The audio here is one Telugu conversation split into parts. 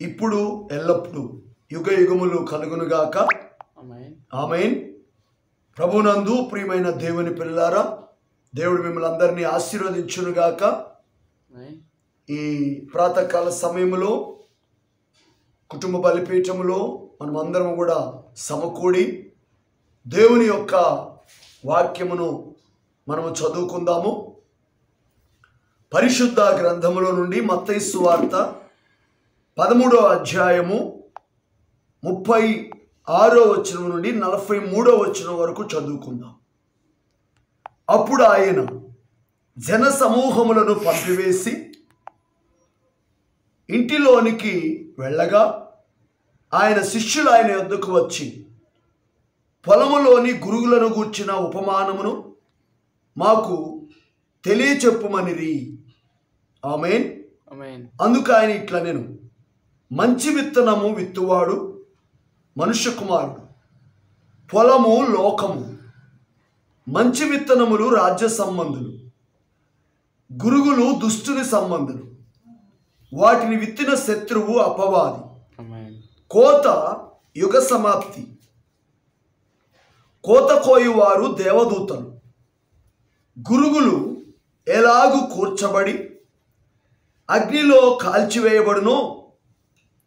ఇప్పుడు ఎల్లప్పుడు యుగ యుగములు కలుగునుగాక. ఆమేన్. ప్రభునందు ప్రియమైన దేవుని పిల్లారా, దేవుడు మిమ్మల్ని అందరినీ ఆశీర్వదించునుగాక. ఈ ప్రాతకాల సమయంలో కుటుంబ బలిపీఠములో మనమందరం కూడా సమకూడి దేవుని యొక్క వాక్యమును మనము చదువుకుందాము. పరిశుద్ధ గ్రంథములో నుండి మత్తయి సువార్త 13వ అధ్యాయము 36వ వచనం నుండి 43వ వచనం వరకు చదువుకుందాం. అప్పుడు ఆయన జన సమూహములను పంపివేసి ఇంటిలోనికి వెళ్ళగా ఆయన శిష్యులు ఆయన యొద్దకు వచ్చి పొలములోని గురుగులను గూర్చిన ఉపమానమును మాకు తెలియచెప్పుమనిరి. ఆమేన్. అందుకు ఆయన ఇట్లా, నేను మంచి విత్తనము విత్తువాడు మనుష్య కుమారుడు, పొలము లోకము. మంచి విత్తనములు రాజ్య సంబంధులు, గురుగులు దుష్టుని సంబంధులు. వాటిని విత్తిన శత్రువు అపవాది. కోత యుగ సమాప్తి. కోత కోయువారు దేవదూతలు. గురుగులు ఎలాగు కూర్చబడి అగ్నిలో కాల్చివేయబడునో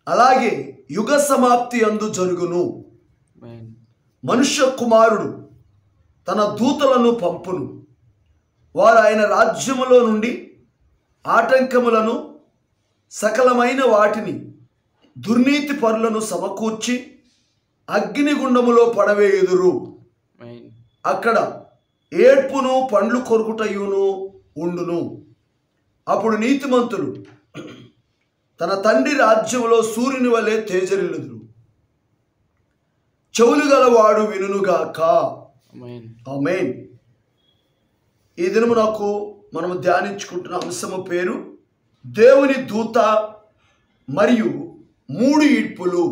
అలాగే యుగ సమాప్తి అందు జరుగును. మనుష్య కుమారుడు తన దూతలను పంపును. వారు ఆయన రాజ్యములో నుండి ఆటంకములను సకలమైన వాటిని దుర్నీతి పరులను సమకూర్చి అగ్నిగుండములో పడవేయుదురు. అక్కడ ఏడ్పును పండ్లు కొరుకుటయును ఉండును. అప్పుడు నీతిమంతులు తన తండ్రి రాజ్యములో సూర్యుని వలె తేజరిల్లుదురు. చెవులు గలవాడు వినుగాక. ఆమేన్. ఈ దినము మనము ధ్యానించుకుంటున్న అంశము పేరు దేవుని దూత మరియు 3 ఈడ్పులు.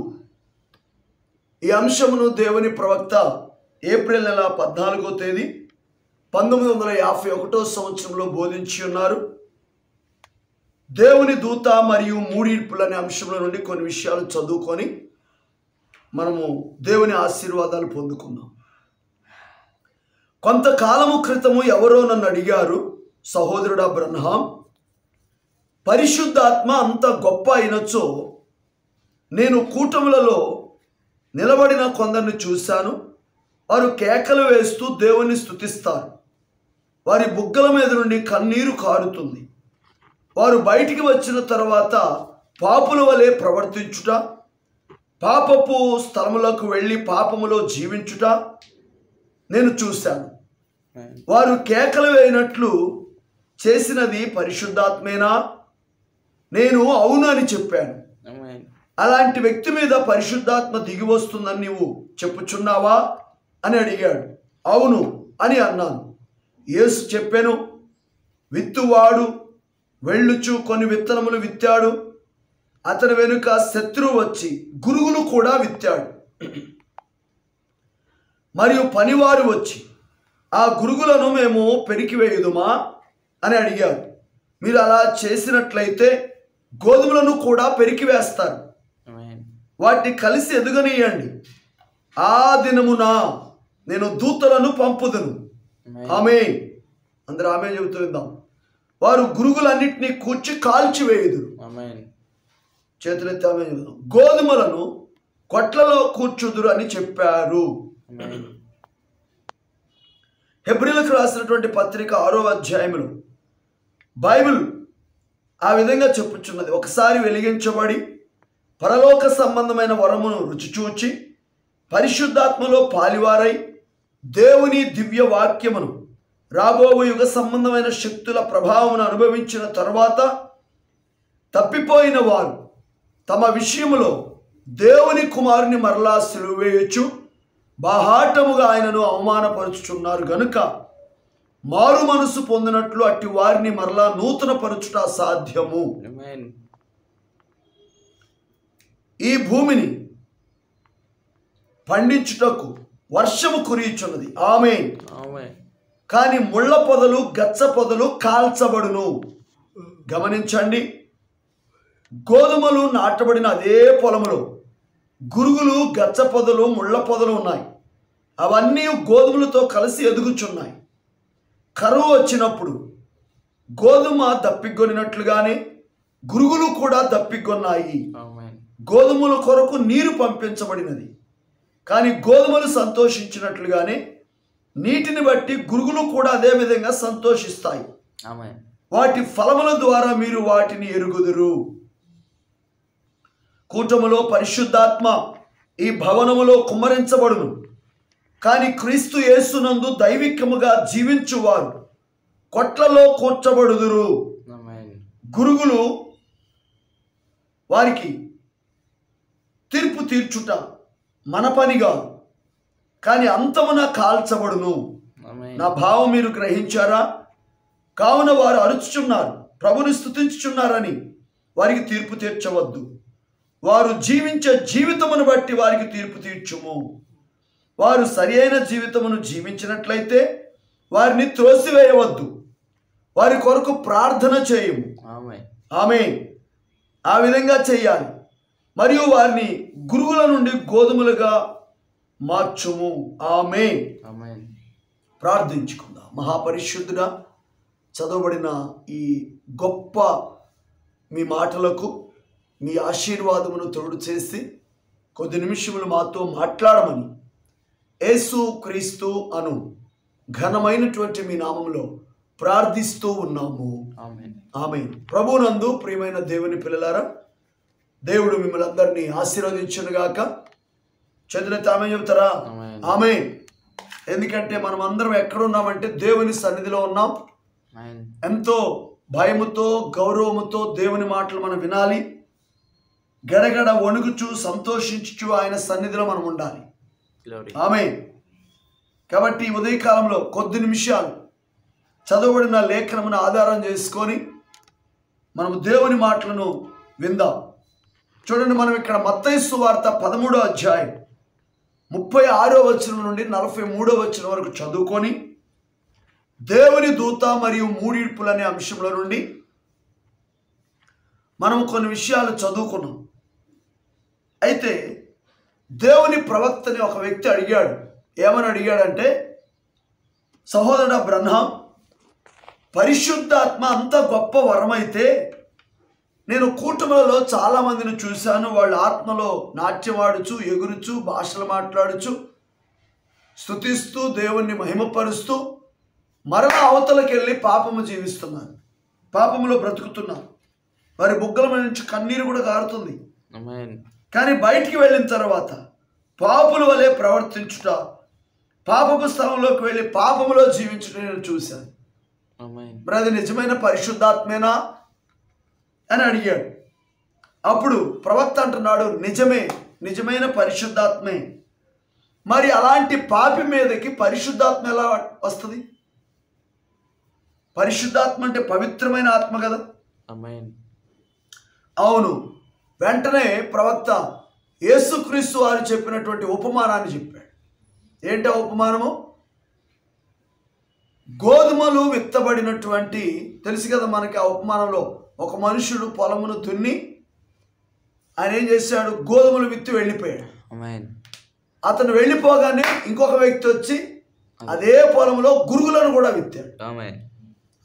ఈ అంశమును దేవుని ప్రవక్త ఏప్రిల్ నెల 14వ తేదీ 1951వ సంవత్సరంలో బోధించి ఉన్నారు. దేవుని దూత మరియు 3 ఈడ్పులు అనే అంశంలో నుండి కొన్ని విషయాలు చదువుకొని మనము దేవుని ఆశీర్వాదాలు పొందుకుందాం. కొంతకాలము క్రితము ఎవరో నన్ను అడిగారు, సహోదరుడా బ్రహ్మాం, పరిశుద్ధాత్మ అంత గొప్ప అయినచో నేను కూటములలో నిలబడిన కొందరిని చూశాను. వారు కేకలు వేస్తూ దేవుని స్తుతిస్తారు. వారి బుగ్గల మీద నుండి కన్నీరు కారుతుంది. వారు బయటికి వచ్చిన తర్వాత పాపుల వలె ప్రవర్తించుట, పాపపు స్థలములకు వెళ్ళి పాపములో జీవించుట నేను చూశాను. వారు కేకలు వేయినట్లు చేసినది పరిశుద్ధాత్మేనా? నేను అవును అని చెప్పాను. అలాంటి వ్యక్తి మీద పరిశుద్ధాత్మ దిగి వస్తుందని నీవు చెప్పుచున్నావా అని అడిగాడు. అవును అని అన్నాను. యేసు చెప్పాను, విత్తువాడు వెళ్ళుచు కొన్ని విత్తనములు విత్తాడు. అతని వెనుక శత్రువు వచ్చి గురుగులు కూడా విత్తాడు. మరియు పనివారు వచ్చి ఆ గురుగులను మేము పెరికివేయుదుమా అని అడిగారు. మీరు అలా చేసినట్లయితే గోధుమలను కూడా పెరికివేస్తారు. వాటిని కలిసి ఎదుగనీయండి. ఆ దినమున నేను దూతలను పంపుదును. ఆమేన్. అందరూ ఆమేన్ చెబుతూ ఉందాం. వారు గురుగులన్నింటినీ కూర్చి కాల్చివేయుదురు. చేతులెత్తి ఆమేన్ చెబుదాం. గోధుమలను కొట్లలో కూర్చుదురు అని చెప్పారు. హెబ్రీయులకు రాసినటువంటి పత్రిక 6వ అధ్యాయములో బైబిల్ ఆ విధంగా చెప్పుచున్నది. ఒకసారి వెలిగించబడి పరలోక సంబంధమైన వరమును రుచిచూచి పరిశుద్ధాత్మలో పాలివారై దేవుని దివ్య వాక్యమును రాబోవు యుగ సంబంధమైన శక్తుల ప్రభావమును అనుభవించిన తరువాత తప్పిపోయిన వారు తమ విషయములో దేవుని కుమారుని మరలా సిలువేయచ్చు బాహాటముగా ఆయనను అవమానపరుచుచున్నారు గనుక మారు మనసు పొందినట్లు అట్టి వారిని మరలా నూతన పరచుట సాధ్యము. ఈ భూమిని పండించుటకు వర్షము కురియుచున్నది. ఆమేన్. కానీ ముళ్ళ పొదలు గచ్చ పొదలు కాల్చబడును. గమనించండి, గోధుమలు నాటబడిన అదే పొలములో గురుగులు, గచ్చ పొదలు, ముళ్ళ పొదలు ఉన్నాయి. అవన్నీ గోధుమలతో కలిసి ఎదుగుచున్నాయి. కరువు వచ్చినప్పుడు గోధుమ దప్పిగొనినట్లుగానే గురుగులు కూడా దప్పిగొన్నాయి. గోధుమల కొరకు నీరు పంపించబడినది, కానీ గోధుమలు సంతోషించినట్లుగానే నీటిని బట్టి గురుగులు కూడా అదే విధంగా సంతోషిస్తాయి. వాటి ఫలముల ద్వారా మీరు వాటిని ఎరుగుదురు. కూటములో పరిశుద్ధాత్మ ఈ భవనములో కుమ్మరించబడును, కానీ క్రీస్తు యేసునందు దైవికముగా జీవించువారు కొట్లలో కూర్చబడుదురు. గురుగులు వారికి తీర్పు తీర్చుట మన పని కాదు, కానీ అంతమున కాల్చబడును. నా భావం మీరు గ్రహించారా? కావున వారు అరుచుచున్నారు, ప్రభుని స్తుతించుచున్నారని వారికి తీర్పు తీర్చవద్దు. వారు జీవించే జీవితమును బట్టి వారికి తీర్పు తీర్చుము. వారు సరి అయిన జీవితమును జీవించినట్లయితే వారిని త్రోసివేయవద్దు. వారి కొరకు ప్రార్థన చేయము. ఆమేన్. ఆ విధంగా చేయాలి. మరియు వారిని గురుగుల నుండి గోధుమలుగా మార్చుము. ఆమేన్. ప్రార్థించుకుందాం. మహాపరిశుద్ధుడా, చదవబడిన ఈ గొప్ప మీ మాటలకు మీ ఆశీర్వాదమును తోడు చేసి కొద్ది నిమిషములు మాతో మాట్లాడమని యేసు క్రీస్తు అను ఘనమైనటువంటి మీ నామములో ప్రార్థిస్తూ ఉన్నాము. ఆమేన్. ప్రభునందు ప్రియమైన దేవుని పిల్లలారా, దేవుడు మిమ్మల్ని అందరినీ ఆశీర్వదించునుగాక. చదివితే ఆమె చెబుతారా? ఆమేన్. ఎందుకంటే మనం అందరం ఎక్కడున్నామంటే దేవుని సన్నిధిలో ఉన్నాం. ఎంతో భయముతో, గౌరవముతో దేవుని మాటలు మనం వినాలి. గడగడ వణుకుచు సంతోషించుచు ఆయన సన్నిధిలో మనం ఉండాలి. ఆమేన్. కాబట్టి ఉదయకాలంలో కొద్ది నిమిషాలు చదవబడిన లేఖనమును ఆధారం చేసుకొని మనము దేవుని మాటలను విందాం. చూడండి, మనం ఇక్కడ మత్తయి సువార్త 13వ అధ్యాయం 36వ వచనం నుండి 43వ వచనం వరకు చదువుకొని దేవుని దూత మరియు మూడిడ్పులు అనే అంశంలో నుండి మనం కొన్ని విషయాలు చదువుకున్నాం. అయితే దేవుని ప్రవక్తని ఒక వ్యక్తి అడిగాడు. ఏమని అడిగాడంటే, సహోదరుడా బ్రహ్మం, పరిశుద్ధాత్మ అంత గొప్ప వరం అయితే నేను కూటములలో చాలామందిని చూశాను. వాళ్ళు ఆత్మలో నాట్యమాడుచు, ఎగురుచు, భాషలు మాట్లాడుచు, స్తుతిస్తూ, దేవుణ్ణి మహిమపరుస్తూ మరలా అవతలకి వెళ్ళి పాపము జీవిస్తున్నారు, పాపములో బ్రతుకుతున్నారు. వారి బుగ్గల నుంచి కన్నీరు కూడా కారుతుంది. కానీ బయటికి వెళ్ళిన తర్వాత పాపుల వలె ప్రవర్తించుట, పాపపు స్థలంలోకి వెళ్ళి పాపములో జీవించుట నేను చూశాను. మరి అది నిజమైన పరిశుద్ధాత్మేనా అని అడిగాడు. అప్పుడు ప్రవక్త అంటున్నాడు, నిజమే, నిజమైన పరిశుద్ధాత్మే. మరి అలాంటి పాపి మీదకి పరిశుద్ధాత్మ ఎలా వస్తుంది? పరిశుద్ధాత్మ అంటే పవిత్రమైన ఆత్మ కదా. అవును. వెంటనే ప్రవక్త యేసుక్రీస్తు వారు చెప్పినటువంటి ఉపమానాన్ని చెప్పాడు. ఏంటో ఉపమానము? గోధుమలు విత్తబడినటువంటి, తెలుసు కదా మనకి ఆ ఉపమానంలో, ఒక మనుషుడు పొలమును దున్ని ఆయన ఏం చేశాడు, గోధుమలు విత్తి వెళ్ళిపోయాడు. అతను వెళ్ళిపోగానే ఇంకొక వ్యక్తి వచ్చి అదే పొలంలో గురుగులను కూడా విత్తాడు.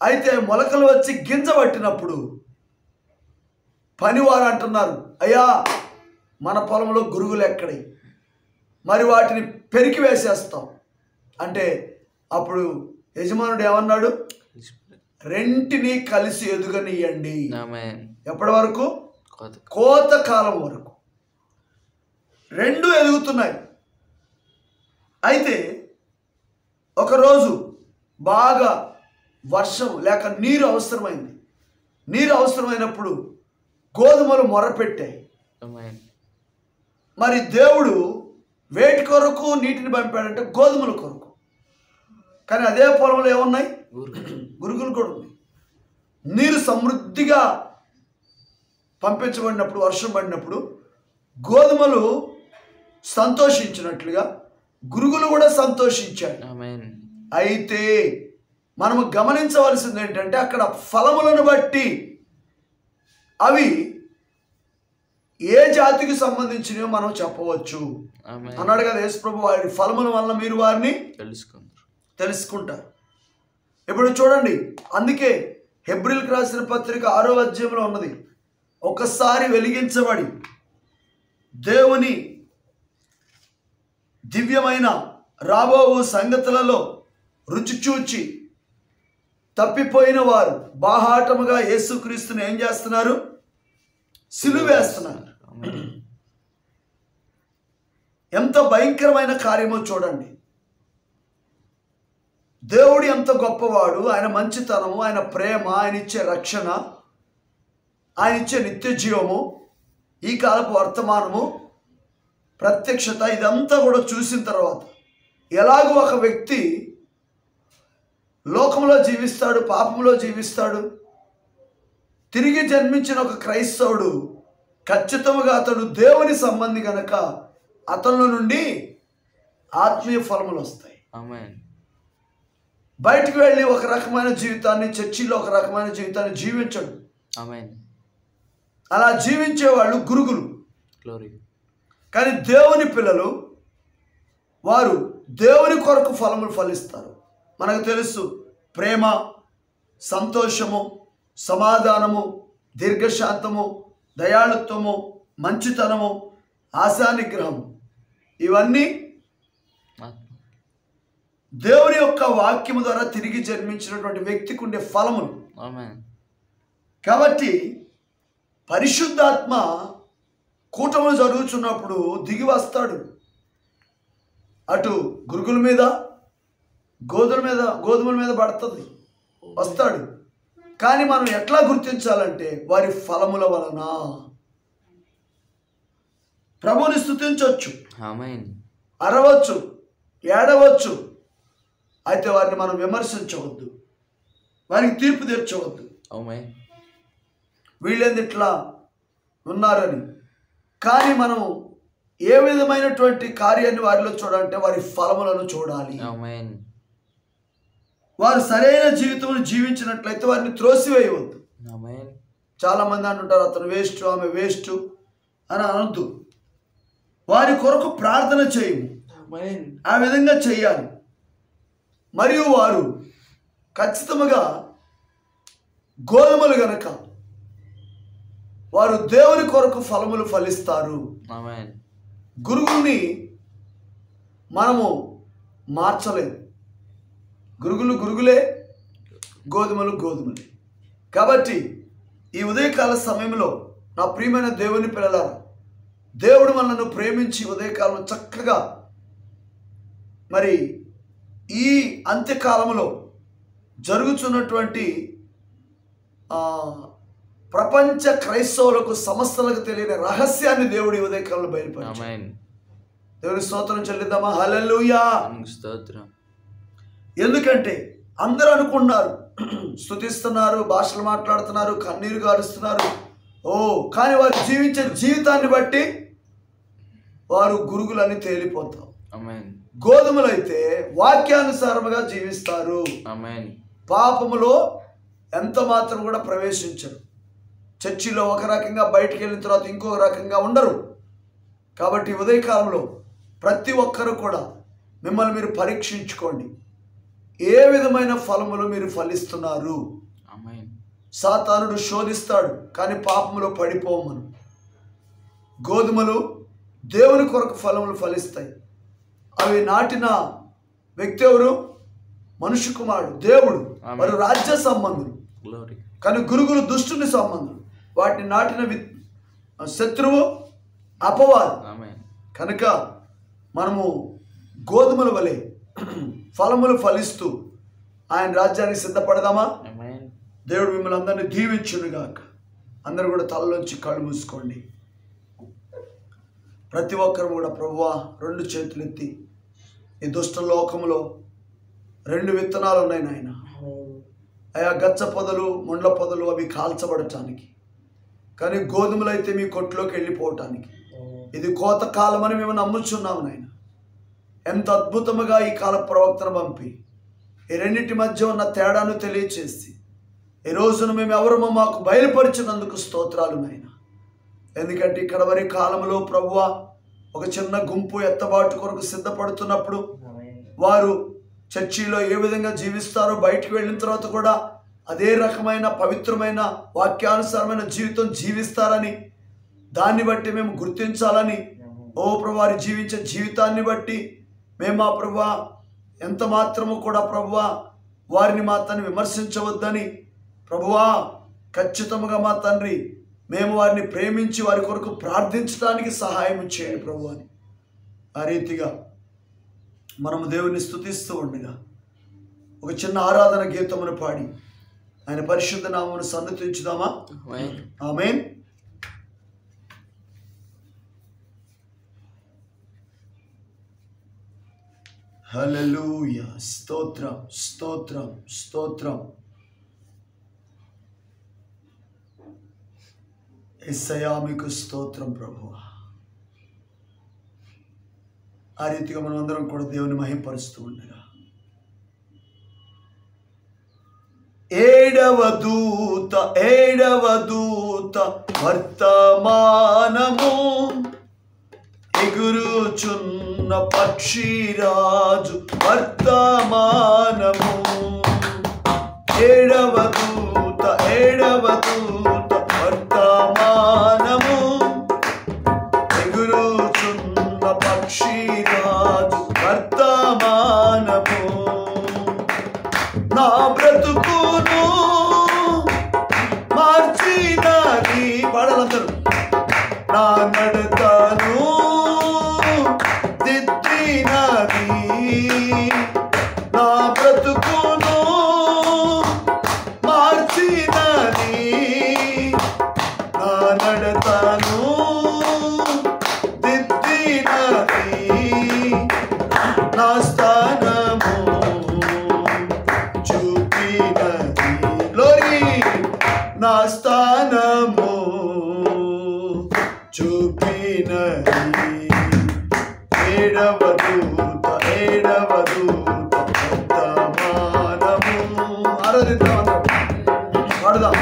అయితే మొలకలు వచ్చి గింజ పట్టినప్పుడు పనివారు అంటున్నారు, అయ్యా మన పొలంలో గురుగులు ఎక్కడి, మరి వాటిని పెరికి వేసేస్తాం అంటే, అప్పుడు యజమానుడు ఏమన్నాడు, రెంటిని కలిసి ఎదుగనియండి. ఎప్పటి వరకు? కోత కాలం వరకు. రెండు ఎదుగుతున్నాయి. అయితే ఒకరోజు బాగా వర్షం లేక నీరు అవసరమైంది. నీరు అవసరమైనప్పుడు గోధుమలు మొరపెట్టాయి. మరి దేవుడు వేటి కొరకు నీటిని పంపాడంటే గోధుమల కొరకు. కానీ అదే పొలంలో ఏమున్నాయి? గురుగులు కూడా ఉన్నాయి. నీరు సమృద్ధిగా పంపించబడినప్పుడు, వర్షం పడినప్పుడు గోధుమలు సంతోషించినట్లుగా గురుగులు కూడా సంతోషించాయి. అయితే మనము గమనించవలసింది ఏంటంటే, అక్కడ ఫలములను బట్టి అవి ఏ జాతికి సంబంధించినవో మనం చెప్పవచ్చు అన్నాడు కదా యేసు ప్రభు. వారి ఫలముల వల్ల మీరు వారిని తెలుసుకుంటారు. ఇప్పుడు చూడండి, అందుకే హెబ్రీయులకు రాసిన పత్రిక 6వ అధ్యాయంలో ఉన్నది, ఒకసారి వెలిగించబడి దేవుని దివ్యమైన రాబో సంగతులలో రుచి చూచి తప్పిపోయిన వారు బాహాటముగా యేసుక్రీస్తుని ఏం చేస్తున్నారు? సిలువేస్తున్నారు. ఎంత భయంకరమైన కార్యమో చూడండి. దేవుడు ఎంత గొప్పవాడు, ఆయన మంచితనము, ఆయన ప్రేమ, ఆయన ఇచ్చే రక్షణ, ఆయన ఇచ్చే నిత్య జీవము, ఈ కాలపు వర్తమానము, ప్రత్యక్షత, ఇదంతా కూడా చూసిన తర్వాత ఎలాగో ఒక వ్యక్తి లోకంలో జీవిస్తాడు, పాపంలో జీవిస్తాడు, తిరిగి జన్మించిన ఒక క్రైస్తవుడు ఖచ్చితంగా అతడు దేవుని సంబంధి గనక అతనిలో నుండి ఆత్మీయ ఫలములు వస్తాయి. బయటికి వెళ్ళి ఒక రకమైన జీవితాన్ని, చర్చిలో ఒక రకమైన జీవితాన్ని జీవించడు. అలా జీవించే వాళ్ళు గురుగులు. కానీ దేవుని పిల్లలు వారు దేవుని కొరకు ఫలములు ఫలిస్తారు. మనకు తెలుసు, ప్రేమ, సంతోషము, సమాధానము, దీర్ఘశాంతము, దయాళుత్వము, మంచితనము, ఆశానిగ్రహము, ఇవన్నీ దేవుని యొక్క వాక్యము ద్వారా తిరిగి జన్మించినటువంటి వ్యక్తికి ఉండే ఫలములు. కాబట్టి పరిశుద్ధాత్మ కూటములు జరుగుతున్నప్పుడు దిగి వస్తాడు. అటు గురుగుల మీద, గోధుమల మీద పడుతుంది, వస్తాడు. కానీ మనం ఎట్లా గుర్తించాలంటే వారి ఫలముల వలన. ప్రభువుని స్తుతించవచ్చు, అరవచ్చు, ఏడవచ్చు, అయితే వారిని మనం విమర్శించవద్దు, వారికి తీర్పు తీర్చవద్దు. వీళ్ళేంది ఇట్లా ఉన్నారని. కానీ మనం ఏ విధమైనటువంటి కార్యాన్ని వారిలో చూడాలంటే వారి ఫలములను చూడాలి. వారు సరైన జీవితం జీవించినట్లయితే వారిని త్రోసివేయవద్దు. చాలా మంది అంటుంటారు, అతను వేస్ట్, ఆమె వేస్ట్ అని అనొద్దు. వారి కొరకు ప్రార్థన చేయము, ఆ విధంగా చెయ్యాలి. మరియు వారు ఖచ్చితంగా గోధుమలు గనక వారు దేవుని కొరకు ఫలములు ఫలిస్తారు. గురుగుల్ని మనము మార్చలేదు. గురుగులు గురుగులే, గోధుమలు గోధుమలే. కాబట్టి ఈ ఉదయకాల సమయంలో నా ప్రియమైన దేవుని పిల్లలారా, దేవుడు మనల్ని ప్రేమించి ఉదయకాలం చక్కగా మరి ఈ అంత్యకాలంలో జరుగుతున్నటువంటి ప్రపంచ క్రైస్తవులకు, సమస్తలకు తెలియని రహస్యాన్ని దేవుడి ఉదయకాలంలో బయలుపరిచాడు. దేవుని స్తోత్రం చెల్లిద్దామా? హల్లెలూయా. ఎందుకంటే అందరూ అనుకున్నారు, స్తుతిస్తున్నారు, భాషలు మాట్లాడుతున్నారు, కన్నీరు గారుస్తున్నారు, కానీ వారు జీవించే జీవితాన్ని బట్టి వారు గురుగులని తేలిపోతారు. గోధుమలైతే వాక్యానుసారముగా జీవిస్తారు. పాపములో ఎంత మాత్రం కూడా ప్రవేశించరు. చర్చిలో ఒక రకంగా, బయటికి వెళ్ళిన తర్వాత ఇంకొక రకంగా ఉండరు. కాబట్టి ఉదయకాలంలో ప్రతి ఒక్కరూ కూడా మిమ్మల్ని మీరు పరీక్షించుకోండి, ఏ విధమైన ఫలములు మీరు ఫలిస్తున్నారు. సాతానుడు శోధిస్తాడు, కానీ పాపములో పడిపోమను. గోధుమలు దేవుని కొరకు ఫలములు ఫలిస్తాయి. అవి నాటిన వ్యక్తి ఎవరు? మనుష్య కుమారుడు, దేవుడు. వారు రాజ్య సంబంధులు. కానీ గురుగులు దుష్టుని సంబంధులు. వాటిని నాటిన శత్రువు అపవాది. కనుక మనము గోధుమల వలె ఫలములు ఫలిస్తూ ఆయన రాజ్యానికి సిద్ధపడదామా? దేవుడు మిమ్మల్ని అందరినీ దీవించునుగాక. అందరూ కూడా తలలోంచి కళ్ళు మూసుకోండి. ప్రతి ఒక్కరు కూడా ప్రభువా 2 చేతులు ఎత్తి, ఈ దుష్ట లోకములో 2 విత్తనాలు ఉన్నాయి నాయన. అయా గచ్చ పొదలు, ముండ్ల పొదలు అవి కాల్చబడటానికి, కానీ గోధుమలు అయితే మీ కొట్టులోకి వెళ్ళిపోవటానికి. ఇది కోత కాలం అని మేము నమ్ముచున్నాము నాయన. ఎంత అద్భుతముగా ఈ కాల ప్రవక్తను పంపి ఈ రెండింటి మధ్య ఉన్న తేడాను తెలియచేసి ఈ రోజున మేము ఎవరమో మాకు బయలుపరిచినందుకు స్తోత్రాలు నాయన. ఎందుకంటే ఇక్కడ వరి కాలంలో ప్రభువా ఒక చిన్న గుంపు ఎత్తబాటు కొరకు సిద్ధపడుతున్నప్పుడు వారు చర్చిలో ఏ విధంగా జీవిస్తారో బయటికి వెళ్ళిన తర్వాత కూడా అదే రకమైన పవిత్రమైన వాక్యానుసారమైన జీవితం జీవిస్తారని దాన్ని బట్టి మేము గుర్తించాలని ఓ ప్రభు వారి జీవించే జీవితాన్ని బట్టి మేము మా ప్రభువా ఎంత మాత్రము కూడా ప్రభువా వారిని మా తండ్రి విమర్శించవద్దని ప్రభువా ఖచ్చితంగా మా తండ్రి మేము వారిని ప్రేమించి వారి కొరకు ప్రార్థించడానికి సహాయం చేయండి ప్రభు అని ఆ రీతిగా మనము దేవుని స్తుతిస్తూ ఉండగా ఒక చిన్న ఆరాధన గీతమును పాడి ఆయన పరిశుద్ధ నామమును సన్నుతించుదామా? ఆమేన్. హల్లెలూయా. స్తోత్రం స్తోత్రం స్తోత్రం. యేసయ్యా మీకు స్తోత్రం ప్రభువా. ఆ రీతిగా మనం అందరం కూడా దేవుని మహిమపరుస్తూ ఉండగా ఏడవ దూత వర్తమానము ఎగురుచున్న పక్షిరాజు వర్తమానము. ఏడవ దూత వర్తమానము ఎగురుచున్న పక్షిరాజు వర్తమానము. నా బ్రతుకును మార్చినది పాడాలందరూ. నా నడతను దిద్దినది. నా బ్రతుకును మార్చినది. నా నడతను దిద్దినది. నా స్థానము చూపినది. గ్లోరీ. నా స్థానము చూపినది. ఏడవ దూత వర్తమానము. ఆరాధిద్దాం, పాడదాం.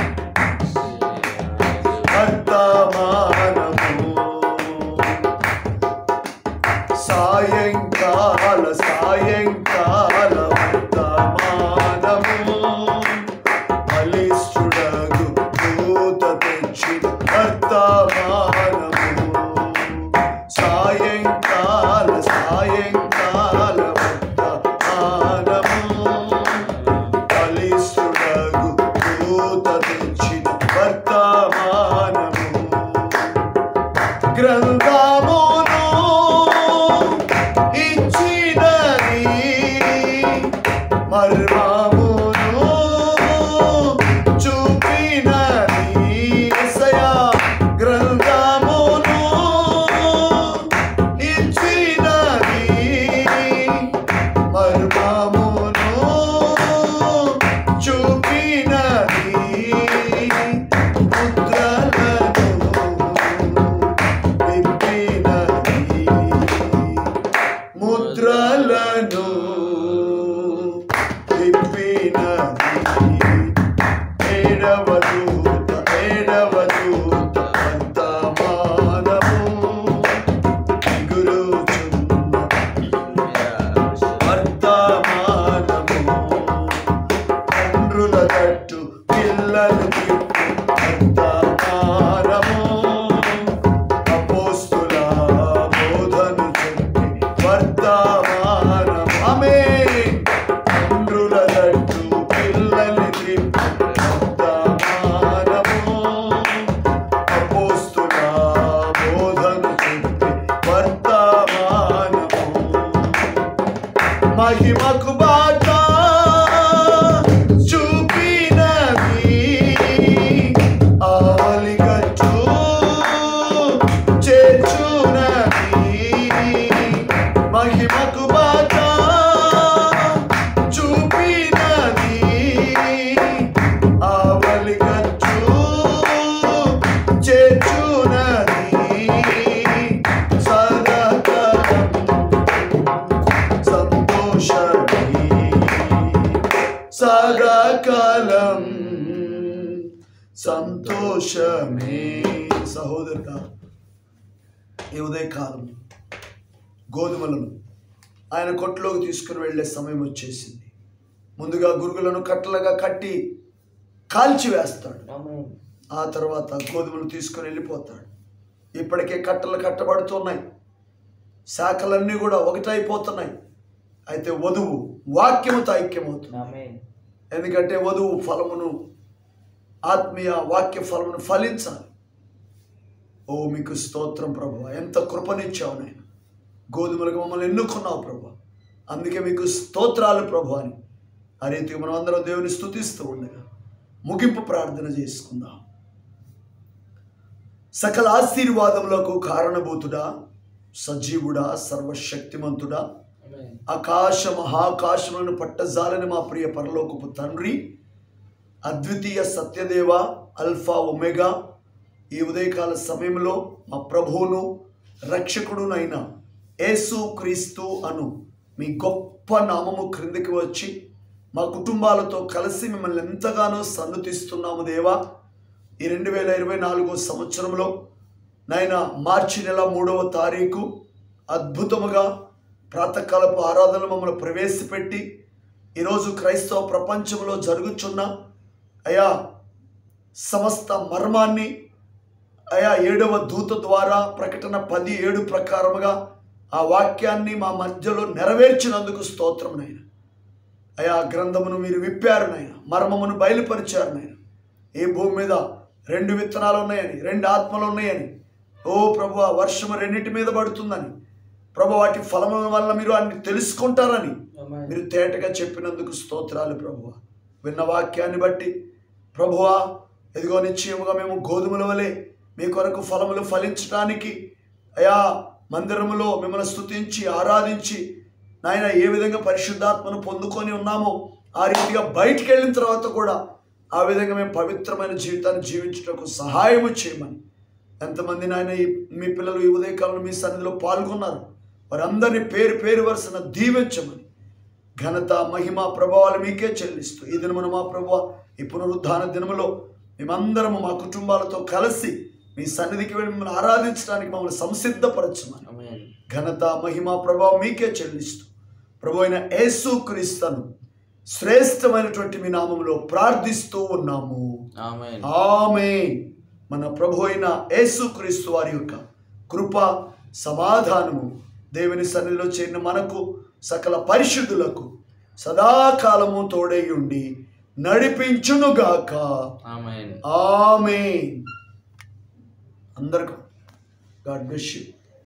వర్తమానము సాయంకాల వర్తమానము బలిష్ఠుడగు దూత తెచ్చిన వర్తమానము. సాయంకాల వర్తమానము బలిష్ఠుడగు దూత తెచ్చిన వర్తమానము. గ్రంథమును ఇచ్చినది మర్మమును చూపినది. యేసయ్యా గ్రంథమును ఇచ్చినది మర్మమును చూపినది. ముద్రలను విప్పినది. ఏడవ దూత వర్తమానము ఎగురుచున్న వర్తమానము. తండ్రుల తట్టు పిల్లలు తిప్పు వర్తమానము. అపోస్తుల బోధను చెప్పి వర్తమానము. ఆమేన్. తండ్రుల తట్టు పిల్లలు తిప్పు వర్తమానము. అపోస్తుల బోధను చెప్పి వర్తమానము. మహిమకు బాట చూపినది. ఆవలిగచ్చు చేర్చునది. మహిమకు బాట చూపినది. ఆవలిగచ్చు చేర్చునది. సదాకాలం సంతోషమే ఈ ఉదయకాలం గోధుమలను ఆయన కొట్టులోకి తీసుకుని వెళ్ళే సమయం వచ్చేసింది. ముందుగా గురుగులను కట్టలుగా కట్టి కాల్చివేస్తాడు. ఆ తర్వాత గోధుమలు తీసుకుని వెళ్ళిపోతాడు. ఇప్పటికే కట్టలు కట్టబడుతున్నాయి, శాఖలన్నీ కూడా ఒకటైపోతున్నాయి. అయితే వధువు వాక్యముతో ఐక్యమవుతుంది. ఎందుకంటే వధువు ఫలమును, ఆత్మీయ వాక్య ఫలమును ఫలించాలి. ఓ మీకు స్తోత్రం ప్రభువా, ఎంత కృపనిచ్చావు నాయన. గోధుమలకు మమ్మల్ని ఎన్నుకున్నావు ప్రభువా, అందుకే మీకు స్తోత్రాలు ప్రభు అని ఆ రీతిగా మనం అందరం దేవుని స్తుతిస్తూ ఉండగా ముగింపు ప్రార్థన చేసుకుందాం. సకల ఆశీర్వాదములకు కారణభూతుడా, సజీవుడా, సర్వశక్తిమంతుడా, ఆకాశ మహాకాశములను పట్టజాలని మా ప్రియ పరలోకపు తండ్రి, అద్వితీయ సత్యదేవ, అల్ఫా ఒమేగా, ఈ ఉదయకాల సమయంలో మా ప్రభువును రక్షకుడునైన యేసు క్రీస్తు అను మీ గొప్ప నామము క్రిందికి వచ్చి మా కుటుంబాలతో కలిసి మిమ్మల్ని ఎంతగానో సన్నుతిస్తున్నాము దేవా. ఈ 2024 సంవత్సరంలో నాయన మార్చి నెల 3వ తారీఖు అద్భుతముగా ప్రాతకాలపు ఆరాధనలు మమ్మల్ని ప్రవేశపెట్టి ఈరోజు క్రైస్తవ ప్రపంచంలో జరుగుతున్న అయా సమస్త మర్మాన్ని అయా 7వ దూత ద్వారా ప్రకటన 10:7 ప్రకారముగా ఆ వాక్యాన్ని మా మధ్యలో నెరవేర్చినందుకు స్తోత్రం నాయన. అయా గ్రంథమును మీరు విప్పారు నాయన, మర్మమును బయలుపరిచారు నాయన. ఈ భూమి మీద 2 విత్తనాలు ఉన్నాయని, 2 ఆత్మలు ఉన్నాయని, ఓ ప్రభువా వర్షము 2 మీద పడుతుందని, ప్రభు వాటి ఫలముల వల్ల మీరు అన్ని తెలుసుకుంటారని మీరు తేటగా చెప్పినందుకు స్తోత్రాలు ప్రభువా. విన్న వాక్యాన్ని బట్టి ప్రభువా, ఎదిగో నిశ్చయముగా మేము గోధుమల వలె మీ కొరకు ఫలములు ఫలించడానికి అయా మందిరములో మిమ్మల్ని స్తుతించి ఆరాధించి నాయన ఏ విధంగా పరిశుద్ధాత్మను పొందుకొని ఉన్నామో ఆ రీతిగా బయటికి వెళ్ళిన తర్వాత కూడా ఆ విధంగా మేము పవిత్రమైన జీవితాన్ని జీవించడానికి సహాయము చేయమని, ఎంతమంది నాయన మీ పిల్లలు ఈ ఉదయకాలంలో మీ సన్నిధిలో పాల్గొన్నారు వారందరినీ పేరు పేరు వరుసన దీవించమని, ఘనత మహిమ ప్రభావాలు మీకే చెల్లిస్తూ ఈ దినమున మా ప్రభువా ఈ పునరుద్ధాన దినములో మేమందరము మా కుటుంబాలతో కలిసి మీ సన్నిధికి వెళ్ళి మిమ్మల్ని ఆరాధించడానికి మమ్మల్ని సంసిద్ధపరచమని, ఘనత మహిమ ప్రభావం మీకే చెల్లిస్తూ ప్రభు అయిన యేసు క్రీస్తును శ్రేష్టమైనటువంటి మీ నామములో ప్రార్థిస్తూ ఉన్నాము. ఆమేన్. మన ప్రభు అయిన యేసు క్రీస్తు వారి యొక్క కృప సమాధానము దేవుని సన్నిధిలో చేరిన మనకు సకల పరిశుద్ధులకు సదాకాలము తోడై ఉండి నడిపించునుగాక. ఆమేన్. అందరికీ గాడ్ బ్లెస్ యు.